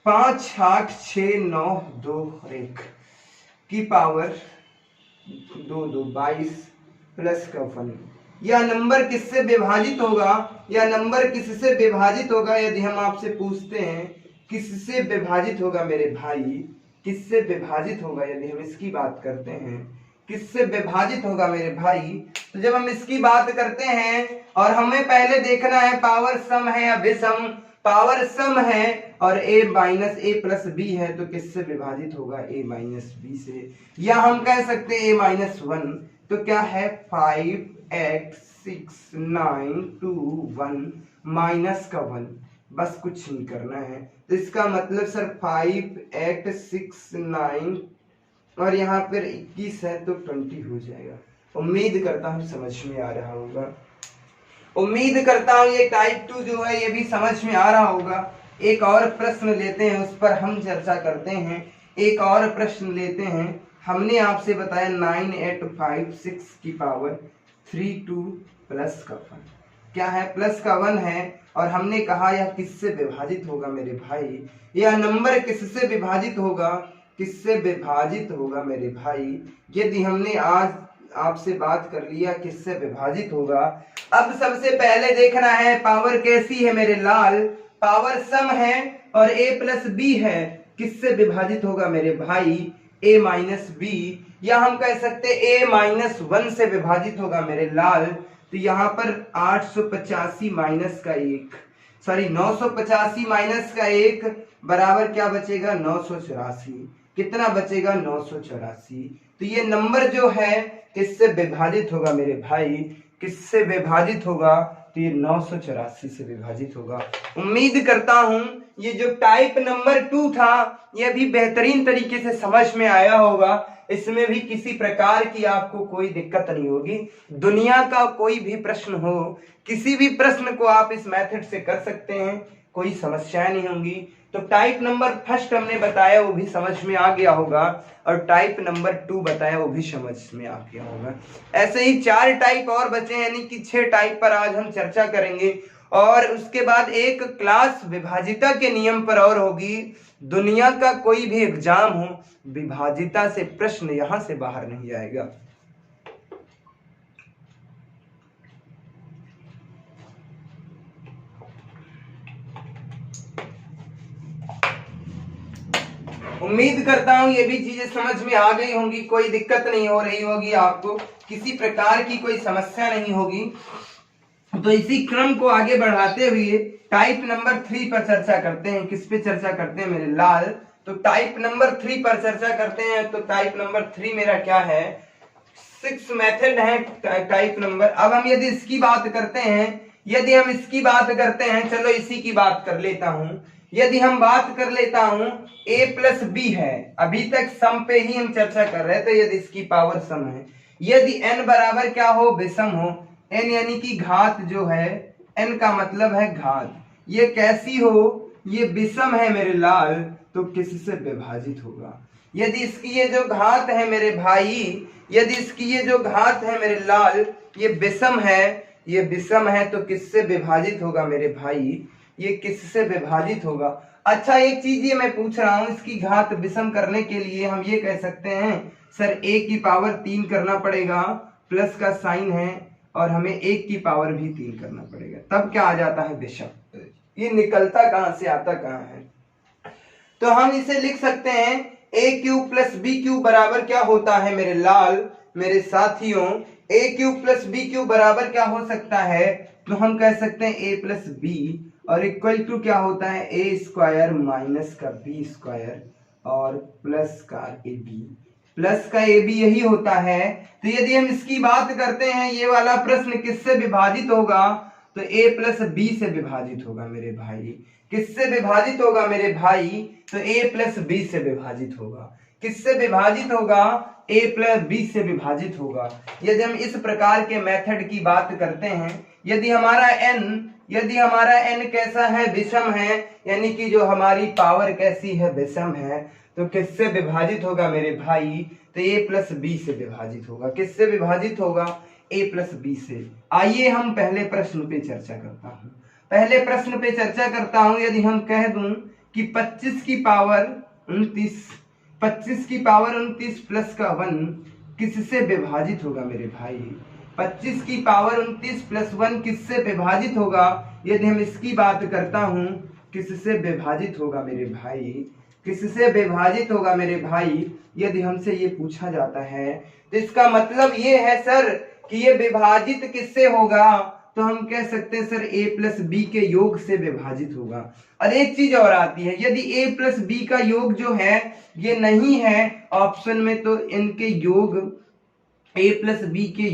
5 8 6 9 2 और 1 की पावर 2 2 22 प्लस का 1, यह नंबर किससे विभाजित होगा, यह नंबर किससे विभाजित होगा, यदि हम आपसे पूछते हैं किससे विभाजित होगा मेरे भाई, किससे विभाजित होगा, यदि हम इसकी बात करते हैं किससे विभाजित होगा मेरे भाई, तो जब हम इसकी बात करते हैं, और हमें पहले देखना है पावर सम है या विषम, पावर सम है और a minus a plus b है, तो किससे विभाजित होगा a माइनस बी से, या हम कह सकते हैं a माइनस वन। तो क्या है 5 8 6 9 2 1 माइनस का 1, बस कुछ नहीं करना है। तो इसका मतलब सर 5 8 6 9 और यहाँ पर 21 है, तो 20 हो जाएगा। उम्मीद करता हूँ समझ में आ रहा होगा, उम्मीद करता हूँ ये टाइप 2 जो है ये भी समझ में आ रहा होगा। एक और प्रश्न लेते हैं, उस पर हम चर्चा करते हैं। एक और प्रश्न लेते हैं, हमने आपसे बताया 9 8 5 6 की पावर 3 2 प्लस का 1, क्या है प्लस का 1 है, और हमने कहा यह किससे विभाजित होगा मेरे भाई, यह नंबर किससे विभाजित होगा, किससे विभाजित होगा मेरे भाई। यदि हमने आज आपसे बात कर लिया किससे विभाजित होगा, अब सबसे पहले देखना है पावर कैसी है मेरे लाल, पावर सम है और a प्लस बी है, किससे विभाजित होगा मेरे भाई, a माइनस बी, या हम कह सकते a माइनस वन से विभाजित होगा मेरे लाल। तो यहाँ पर 885 माइनस का 1, सॉरी 985 माइनस का 1 बराबर क्या बचेगा 984, कितना बचेगा 984। तो ये नंबर जो है किससे विभाजित होगा मेरे भाई, किससे विभाजित होगा, तो ये 984 से विभाजित होगा। उम्मीद करता हूं ये जो टाइप नंबर 2 था ये भी बेहतरीन तरीके से समझ में आया होगा, इसमें भी किसी प्रकार की आपको कोई दिक्कत नहीं होगी। दुनिया का कोई भी प्रश्न हो, किसी भी प्रश्न को आप इस मेथड से कर सकते हैं, कोई समस्या नहीं होंगी। तो टाइप नंबर फर्स्ट हमने बताया वो भी समझ में आ गया होगा, और टाइप नंबर 2 बताया वो भी समझ में आ गया होगा। ऐसे ही 4 टाइप और बचे, यानी कि 6 टाइप पर आज हम चर्चा करेंगे, और उसके बाद एक क्लास विभाजिता के नियम पर और होगी। दुनिया का कोई भी एग्जाम हो, विभाजिता से प्रश्न यहां से बाहर नहीं आएगा। उम्मीद करता हूं ये भी चीजें समझ में आ गई होंगी, कोई दिक्कत नहीं हो रही होगी आपको, किसी प्रकार की कोई समस्या नहीं होगी। तो इसी क्रम को आगे बढ़ाते हुए टाइप नंबर 3 पर चर्चा करते हैं। किस पे चर्चा करते हैं मेरे लाल, तो टाइप नंबर 3 पर चर्चा करते हैं। तो टाइप नंबर 3 मेरा क्या है, 6 मेथड है टाइप नंबर। अब हम यदि इसकी बात करते हैं, यदि हम इसकी बात करते हैं, चलो इसी की बात कर लेता हूं। यदि हम बात कर लेता हूं a प्लस बी है, अभी तक सम पे ही हम चर्चा कर रहे थे, यदि इसकी पावर सम है, यदि n बराबर क्या हो, विषम हो, n यानी कि घात जो है, n का मतलब है घात, ये कैसी हो, ये विषम है मेरे लाल, तो किससे विभाजित होगा। यदि इसकी ये जो घात है मेरे भाई, यदि इसकी ये जो घात है मेरे लाल, ये विषम है, ये विषम है, तो किससे विभाजित होगा मेरे भाई, ये किससे विभाजित होगा। अच्छा एक चीज ये मैं पूछ रहा हूं, इसकी घात विषम करने के लिए हम ये कह सकते हैं सर a की पावर 3 करना पड़ेगा, प्लस का साइन है, और हमें 1 की पावर भी 3 करना पड़ेगा, तब क्या आ जाता है विषम। ये निकलता कहां से, आता कहां है। तो हम इसे लिख सकते हैं a cube plus b cube बराबर क्या होता है मेरे लाल, मेरे साथियों, a cube plus b cube बराबर क्या हो सकता है, तो हम कह सकते हैं a प्लस बी, और इक्वल टू क्या होता है, a स्क्वायर माइनस का b स्क्वायर और प्लस का ए बी, प्लस का ए बी यही होता है। तो यदि हम इसकी बात करते हैं, ये वाला प्रश्न किससे विभाजित होगा, तो a प्लस बी से विभाजित होगा मेरे भाई। किससे विभाजित होगा मेरे भाई, तो a प्लस बी से विभाजित होगा। किससे विभाजित होगा, a प्लस बी से विभाजित होगा। यदि हम इस प्रकार के मेथड की बात करते हैं, यदि हमारा n कैसा है, विषम है, यानी कि जो हमारी पावर कैसी है, विषम है, तो किससे विभाजित होगा मेरे भाई, तो a प्लस बी से विभाजित होगा। किससे विभाजित होगा, a प्लस बी से। आइए हम पहले प्रश्न पे चर्चा करता हूं। यदि हम कह दूं कि 25 की पावर 29 प्लस का 1 किससे विभाजित होगा मेरे भाई, 25 की पावर 29 प्लस 1 किससे विभाजित होगा। यदि हम इसकी बात करता हूं, किससे विभाजित होगा मेरे भाई, किससे विभाजित होगा मेरे भाई, यदि हमसे ये पूछा जाता है, तो इसका मतलब ये है सर कि ये विभाजित किससे होगा, तो हम कह सकते हैं सर a प्लस बी के योग से विभाजित होगा। और एक चीज और आती है, यदि a प्लस बी का योग जो है ये नहीं है ऑप्शन में, तो इनके योग a प्लस बी के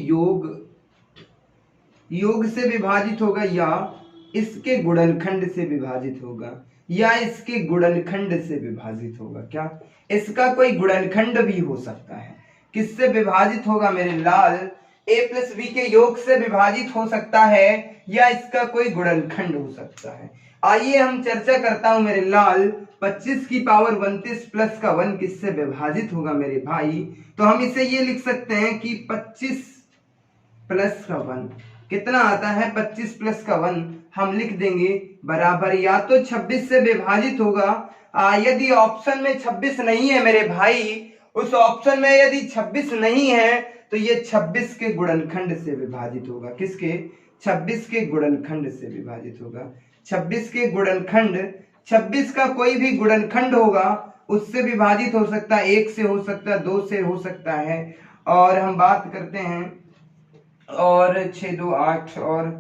योग से विभाजित होगा, या इसके गुणनखंड से विभाजित होगा, या इसके गुणनखंड से विभाजित होगा। क्या इसका कोई गुणनखंड भी हो सकता है। किससे विभाजित होगा मेरे लाल, a प्लस बी के योग से विभाजित हो सकता है, या इसका कोई गुणनखंड हो सकता है। आइए हम चर्चा करता हूं मेरे लाल, 25 की पावर 29 प्लस का 1 किससे विभाजित होगा मेरे भाई, तो हम इसे ये लिख सकते हैं कि 25 प्लस का 1 कितना आता है, 25 प्लस का 1 हम लिख देंगे बराबर, या तो 26 से विभाजित होगा, यदि ऑप्शन में 26 नहीं है मेरे भाई, उस ऑप्शन में यदि 26 नहीं है, तो ये 26 के गुणनखंड से विभाजित होगा। किसके, 26 के गुणनखंड से विभाजित होगा। 26 के गुणनखंड, 26 का कोई भी गुणनखंड होगा उससे विभाजित हो सकता है, 1 से हो सकता है, 2 से हो सकता है, और हम बात करते हैं, और 6 2 8 और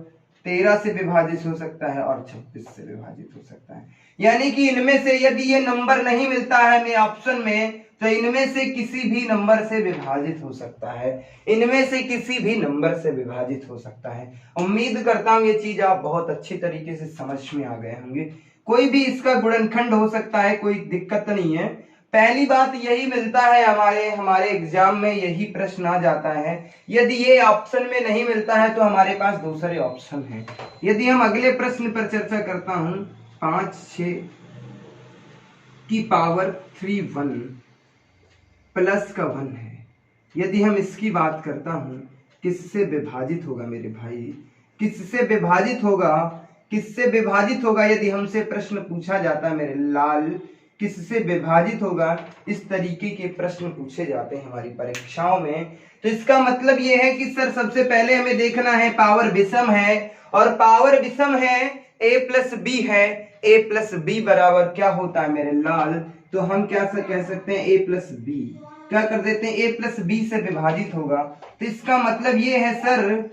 13 से विभाजित हो सकता है, और 26 से विभाजित हो सकता है। यानी कि इनमें से यदि ये नंबर नहीं मिलता है हमें ऑप्शन में, तो इनमें से किसी भी नंबर से विभाजित हो सकता है, इनमें से किसी भी नंबर से विभाजित हो सकता है। उम्मीद करता हूं ये चीज आप बहुत अच्छी तरीके से समझ में आ गए होंगे। कोई भी इसका गुणनखंड हो सकता है, कोई दिक्कत नहीं है। पहली बात यही मिलता है हमारे एग्जाम में, यही प्रश्न आ जाता है। यदि ये ऑप्शन में नहीं मिलता है तो हमारे पास दूसरे ऑप्शन हैं। यदि हम अगले प्रश्न पर चर्चा करता हूं, 5 6 की पावर 3 1 प्लस का 1 है, यदि हम इसकी बात करता हूं, किससे विभाजित होगा मेरे भाई, किससे विभाजित होगा, किससे विभाजित होगा। यदि हमसे प्रश्न पूछा जाता है मेरे लाल, किससे विभाजित होगा, इस तरीके के प्रश्न पूछे जाते हैं हमारी परीक्षाओं में। तो इसका मतलब यह है कि सर सबसे पहले हमें देखना है पावर विषम है, और पावर विषम है, a प्लस बी है, a प्लस बी बराबर क्या होता है मेरे लाल, तो हम क्या कह सकते हैं, a प्लस बी, क्या कर देते हैं, a प्लस बी से विभाजित होगा। तो इसका मतलब ये है सर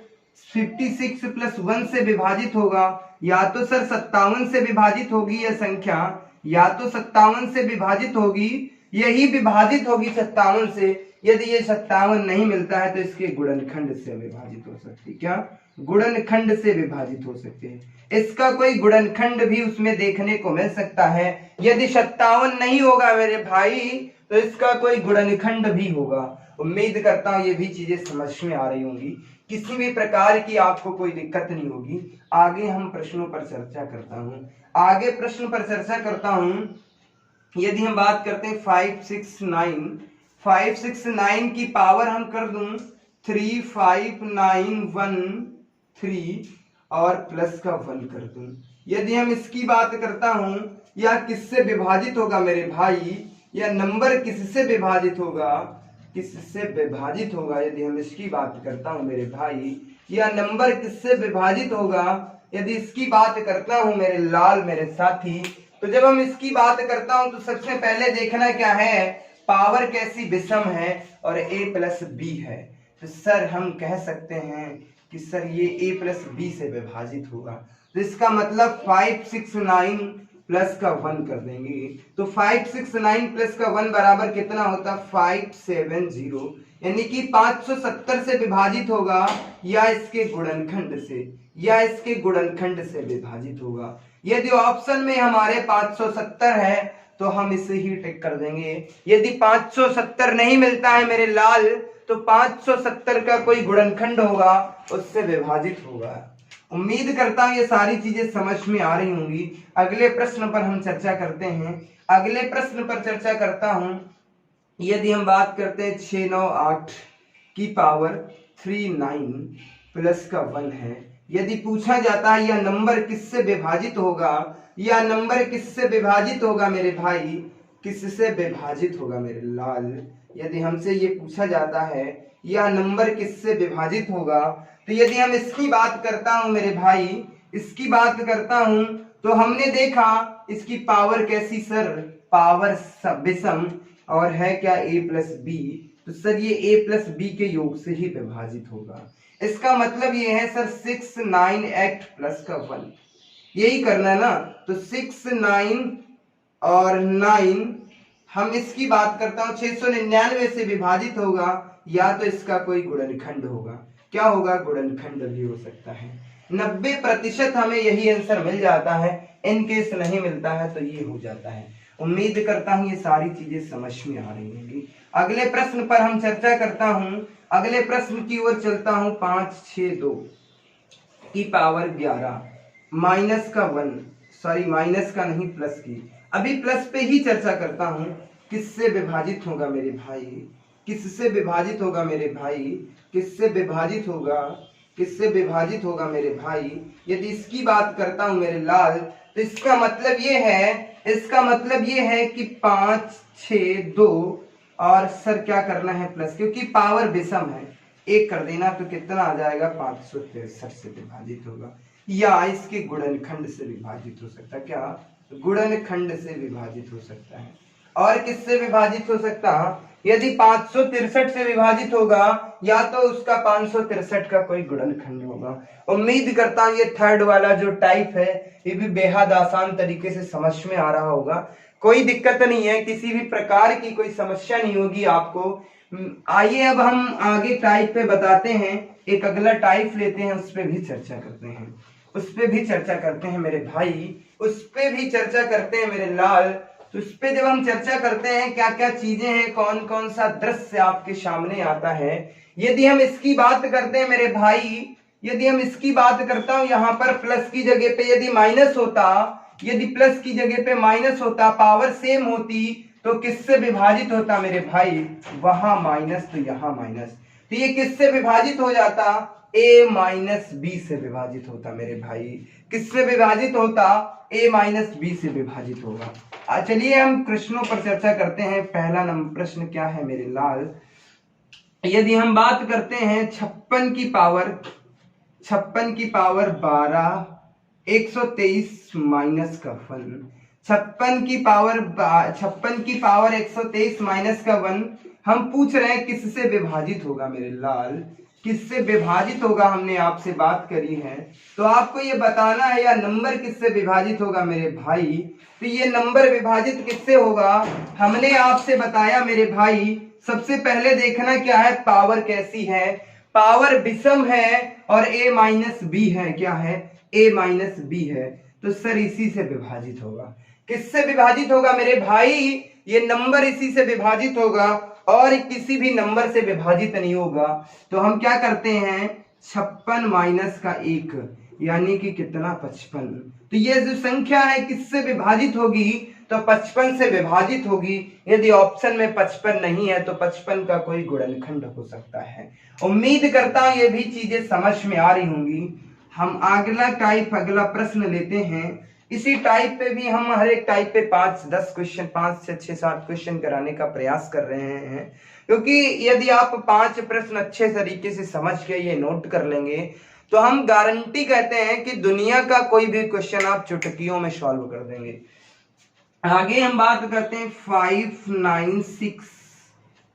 56 प्लस 1 से विभाजित होगा, या तो सर 57 से विभाजित होगी यह संख्या, या तो 57 से विभाजित होगी, यही विभाजित होगी 57 से। यदि ये 57 नहीं मिलता है तो इसके गुणनखंड से विभाजित हो सकती, क्या गुणनखंड से विभाजित हो सकते हैं। इसका कोई गुणनखंड भी उसमें देखने को मिल सकता है। यदि 57 नहीं होगा मेरे भाई तो इसका कोई गुणनखंड भी होगा। उम्मीद करता हूं ये भी चीजें समझ में आ रही होंगी, किसी भी प्रकार की आपको कोई दिक्कत नहीं होगी। आगे हम प्रश्नों पर चर्चा करता हूं। आगे प्रश्न पर चर्चा करता हूं। यदि हम बात करते हैं 569 की पावर हम कर दूं 35913 और प्लस का 1 कर दूं। यदि हम इसकी बात करता हूं, या किससे विभाजित होगा मेरे भाई, या नंबर किससे विभाजित होगा, किससे विभाजित होगा, यदि हम इसकी बात करता हूं मेरे भाई, या नंबर किससे विभाजित होगा, यदि इसकी बात करता हूं मेरे लाल मेरे साथी, तो जब हम इसकी बात करता हूं तो सबसे पहले देखना क्या है, पावर कैसी विषम है और a प्लस बी है। तो सर हम कह सकते हैं कि सर ये a प्लस बी से विभाजित होगा। तो इसका मतलब 569 प्लस का 1 कर देंगे। तो 569 प्लस का 1 बराबर कितना होता, 570, यानी कि 570 से विभाजित होगा, या इसके गुणनखंड से, या इसके गुणनखंड से विभाजित होगा। यदि ऑप्शन में हमारे 570 है तो हम इसे ही टिक कर देंगे। यदि 570 नहीं मिलता है मेरे लाल तो 570 का कोई गुणनखंड होगा, उससे विभाजित होगा। उम्मीद करता हूं ये सारी चीजें समझ में आ रही होंगी। अगले प्रश्न पर हम चर्चा करते हैं। अगले प्रश्न पर चर्चा करता हूं। यदि हम बात करते हैं 698 की पावर 39 प्लस का 1 है। यदि पूछा जाता है यह नंबर किससे विभाजित होगा, या नंबर किससे विभाजित होगा मेरे भाई, किससे विभाजित होगा मेरे लाल, यदि हमसे ये पूछा जाता है यह नंबर किससे विभाजित होगा, तो यदि हम इसकी बात करता हूं मेरे भाई, इसकी बात करता हूं, तो हमने देखा इसकी पावर कैसी सर, पावर विषम, और है क्या a प्लस बी। तो सर ये a प्लस बी के योग से ही विभाजित होगा। इसका मतलब ये है सर 698 प्लस का 1, यही करना है ना। तो 69 और 9, हम इसकी बात करता हूं 699 से विभाजित होगा, या तो इसका कोई गुणनखंड होगा। क्या होगा, गुणनखंड भी हो सकता है। 90% हमें यही आंसर मिल जाता है। इन केस नहीं मिलता है तो ये हो जाता है। उम्मीद करता हूं ये सारी चीजें समझ में आ रही होंगी। अगले प्रश्न पर हम चर्चा करता हूं। अगले प्रश्न की ओर चलता हूं। 562 की पावर 11 माइनस का 1, सॉरी माइनस का नहीं प्लस की, अभी प्लस पे ही चर्चा करता हूं। किससे विभाजित होगा मेरे भाई, किससे विभाजित होगा मेरे भाई, किससे विभाजित होगा, किससे विभाजित होगा मेरे भाई। यदि इसकी बात करता हूं मेरे लाल, तो इसका मतलब ये है, इसका मतलब ये है कि 562 और सर क्या करना है प्लस, क्योंकि पावर विषम है, एक कर देना तो कितना आ जाएगा, 563 से विभाजित होगा, या इसके गुणनखंड से विभाजित हो सकता है। क्या, गुणनखंड से विभाजित हो सकता है। और किससे विभाजित हो सकता है, यदि 563 से विभाजित होगा, या तो उसका 563 का कोई गुणनखंड होगा। उम्मीद करता हूं ये थर्ड वाला जो टाइप है ये भी बेहद आसान तरीके से समझ में आ रहा होगा। कोई दिक्कत नहीं है, किसी भी प्रकार की कोई समस्या नहीं होगी आपको। आइए अब हम आगे टाइप पे बताते हैं। एक अगला टाइप लेते हैं, उस पर भी चर्चा करते हैं, उस पर भी चर्चा करते हैं मेरे भाई, उस पर भी चर्चा करते हैं मेरे लाल। तो इस पे जब हम चर्चा करते हैं क्या क्या चीजें हैं, कौन कौन सा दृश्य आपके सामने आता है। यदि हम इसकी बात करते हैं मेरे भाई, यदि हम इसकी बात करता हूं, यहाँ पर प्लस की जगह पे यदि माइनस होता, यदि प्लस की जगह पे माइनस होता, पावर सेम होती, तो किससे विभाजित होता मेरे भाई, वहां माइनस तो यहाँ माइनस, तो ये किससे विभाजित हो जाता, a माइनस बी से विभाजित होता मेरे भाई। किससे विभाजित होता, a माइनस बी से विभाजित होगा। चलिए हम प्रश्नों पर चर्चा करते हैं। पहला नंबर प्रश्न क्या है मेरे लाल, यदि हम बात करते हैं 56 की पावर 12 123 माइनस का 1, 56 की पावर 123 माइनस का 1, हम पूछ रहे हैं किससे विभाजित होगा मेरे लाल, किससे विभाजित होगा। हमने आपसे बात करी है तो आपको ये बताना है या नंबर किससे विभाजित होगा मेरे भाई। तो ये नंबर विभाजित किससे होगा, हमने आपसे बताया मेरे भाई। सबसे पहले देखना क्या है, पावर कैसी है, पावर विषम है और a माइनस बी है, क्या है, a माइनस बी है, तो सर इसी से विभाजित होगा। किससे विभाजित होगा मेरे भाई, ये नंबर इसी से विभाजित होगा और किसी भी नंबर से विभाजित नहीं होगा। तो हम क्या करते हैं, 56 माइनस का 1 यानी कि कितना, 55। तो ये जो संख्या है किससे विभाजित होगी, तो 55 से विभाजित होगी। यदि ऑप्शन में 55 नहीं है तो 55 का कोई गुणनखंड हो सकता है। उम्मीद करता हूं ये भी चीजें समझ में आ रही होंगी। हम अगला प्रश्न लेते हैं। इसी टाइप पे भी हम हर एक टाइप पे 5-10 क्वेश्चन, 5 से 6-7 क्वेश्चन कराने का प्रयास कर रहे हैं, क्योंकि यदि आप 5 प्रश्न अच्छे तरीके से समझ के ये नोट कर लेंगे तो हम गारंटी कहते हैं कि दुनिया का कोई भी क्वेश्चन आप चुटकियों में सॉल्व कर देंगे। आगे हम बात करते हैं 596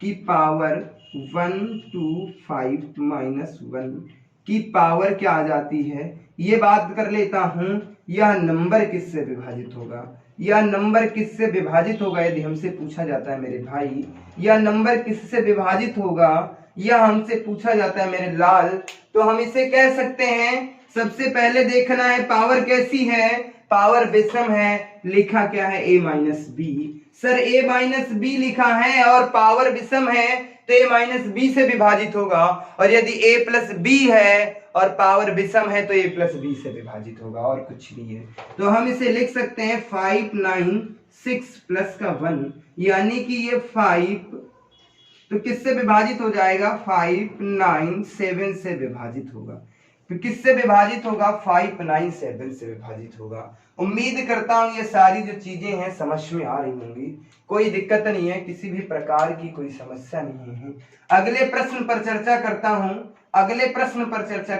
की पावर 125 माइनस 1 की पावर क्या आ जाती है, ये बात कर लेता हूं। यह नंबर किससे विभाजित होगा, यह नंबर किससे विभाजित होगा, यदि हमसे पूछा जाता है मेरे भाई यह नंबर किससे विभाजित होगा, यह हमसे पूछा जाता है मेरे लाल, तो हम इसे कह सकते हैं, सबसे पहले देखना है पावर कैसी है, पावर विषम है, लिखा क्या है, a minus b. Sir a minus b लिखा है और पावर विषम है तो a माइनस बी से विभाजित होगा, और यदि a प्लस बी है और पावर विषम है तो a प्लस बी से विभाजित होगा, और कुछ नहीं है। तो हम इसे लिख सकते हैं 596 प्लस का 1 यानी कि ये 5, तो किससे विभाजित हो जाएगा, 597 से विभाजित होगा। तो किससे विभाजित होगा, 597 से विभाजित होगा। उम्मीद करता हूं ये सारी जो चीजें हैं समझ में आ रही होंगी, कोई दिक्कत नहीं है, किसी भी प्रकार की कोई समस्या नहीं है। अगले प्रश्न पर चर्चा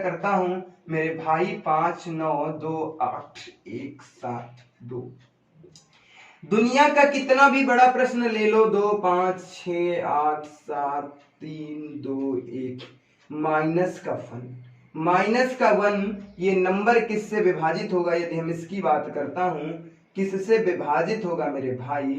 करता हूं मेरे भाई। 5 9 2 8 1 7 2। दुनिया का कितना भी बड़ा प्रश्न ले लो, 2 5 6 8 7 3 2 1, माइनस का 1 ये नंबर किससे विभाजित होगा, यदि हम इसकी बात करता हूं, किससे विभाजित होगा मेरे भाई,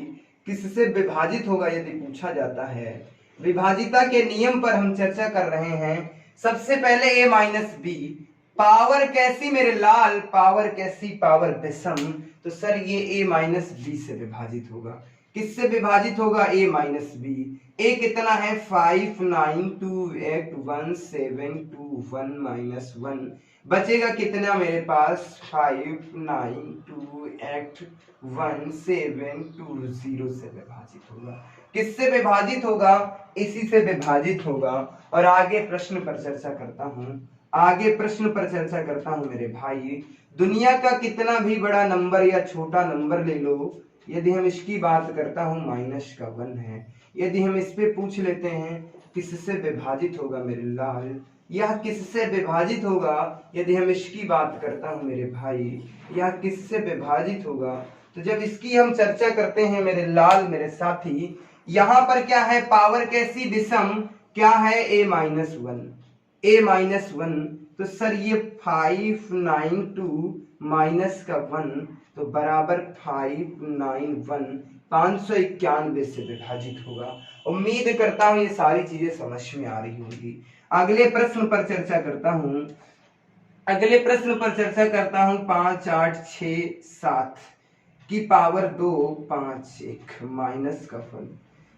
किससे विभाजित होगा यदि पूछा जाता है। विभाजिता के नियम पर हम चर्चा कर रहे हैं। सबसे पहले a माइनस बी, पावर कैसी मेरे लाल, पावर कैसी, पावर विषम, तो सर ये a माइनस बी से विभाजित होगा। किससे विभाजित होगा, a माइनस बी। a कितना है, 5 9 2 8 1 7 2 1 माइनस 1, बचेगा कितना मेरे पास, 5 9 2 8 1 7 2 0 से विभाजित होगा। किससे विभाजित होगा, इसी से विभाजित होगा। और आगे प्रश्न पर चर्चा करता हूं मेरे भाई। दुनिया का कितना भी बड़ा नंबर या छोटा नंबर ले लो, यदि हम इसकी बात करता हूं, माइनस का 1 है। यदि हम इस पे पूछ लेते हैं किससे विभाजित होगा मेरे लाल, यह किससे विभाजित होगा, यदि हम इसकी बात करता हूं मेरे भाई, यह किससे विभाजित होगा। तो जब इसकी हम चर्चा करते हैं मेरे लाल, मेरे साथी, यहां पर क्या है, पावर कैसी, विषम, क्या है, a माइनस 1, तो सर ये 592 माइनस का 1 तो बराबर 591, 591 से विभाजित होगा। उम्मीद करता हूं ये सारी चीजें समझ में आ रही होंगी। अगले प्रश्न पर चर्चा करता हूं 5 8 6 7 की पावर 2 5 1 माइनस का 1।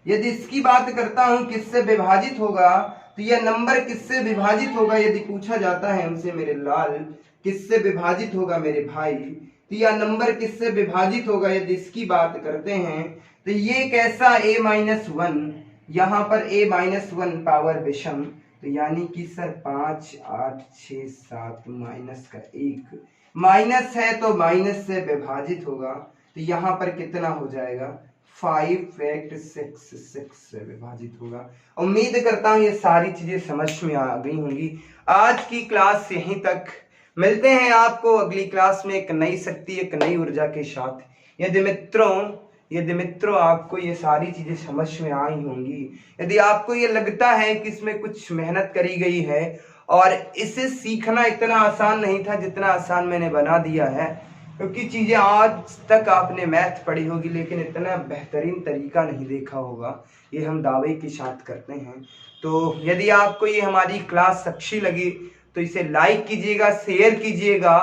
यदि इसकी बात करता हूं किससे विभाजित होगा, तो यह नंबर किससे विभाजित होगा, यदि पूछा जाता है हमसे मेरे लाल, किससे विभाजित होगा मेरे भाई, तो यह नंबर किससे विभाजित होगा, यदि इसकी बात करते हैं तो ये कैसा, a माइनस 1, यहाँ पर a माइनस 1 पावर विषम, तो यानी कि सर 5 8 6 7 माइनस का 1, माइनस है तो माइनस से विभाजित होगा, तो यहाँ पर कितना हो जाएगा, 586 से विभाजित होगा। उम्मीद करता हूं ये सारी चीजें समझ में आ गई होंगी। आज की क्लास यहीं तक, मिलते हैं आपको अगली क्लास में एक नई शक्ति, एक नई ऊर्जा के साथ। यदि मित्रों आपको ये सारी चीजें समझ में आई होंगी, यदि आपको ये लगता है कि इसमें कुछ मेहनत करी गई है और इसे सीखना इतना आसान नहीं था जितना आसान मैंने बना दिया है, क्योंकि चीज़ें आज तक आपने मैथ पढ़ी होगी लेकिन इतना बेहतरीन तरीका नहीं देखा होगा, ये हम दावे के साथ करते हैं। तो यदि आपको ये हमारी क्लास अच्छी लगी तो इसे लाइक कीजिएगा, शेयर कीजिएगा,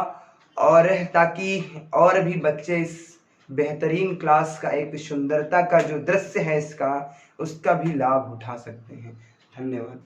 और ताकि और भी बच्चे इस बेहतरीन क्लास का, एक सुंदरता का जो दृश्य है इसका, उसका भी लाभ उठा सकते हैं। धन्यवाद।